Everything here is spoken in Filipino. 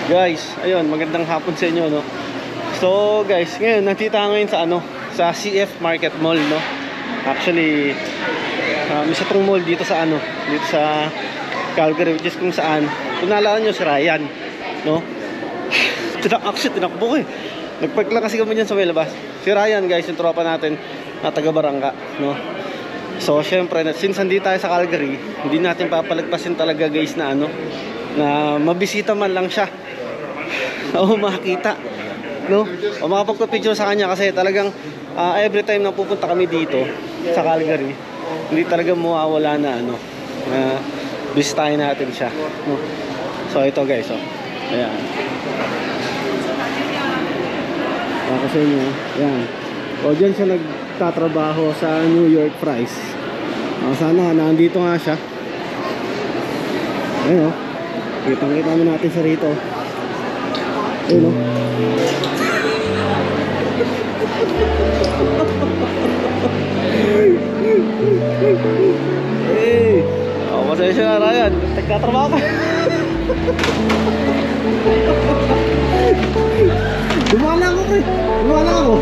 Guys, ayun, magandang hapon sa inyo, no. So, guys, ngayon nandito tayo ngayon sa sa CF Market Mall, no. Actually, isa tong mall dito sa dito sa Calgary, which is kung saan, kung naalala nyo si Ryan, no. Actually, tinakbo ko eh. Nagpark lang kasi kami dyan sa may labas. Si Ryan, guys, yung tropa natin na taga Barangka, no. So, syempre, since nandito tayo sa Calgary, hindi natin papalagpasin talaga, guys, na na mabisita man lang siya o makakita, no, o makapagpa-picture sa kanya, kasi talagang every time na pupunta kami dito sa Calgary, hindi talaga mawawala na na bisitahin natin siya, no. So ito, guys, ayan, kasi nyo, ayan, o dyan siya nagtatrabaho sa New York Fries. Sana nandito nga siya, ayun, kitang-kita natin siya rito. Ayun, hey, pasensya na, Ryan, nagtatrabaho ka. Dumala ako, pre. Dumala ako.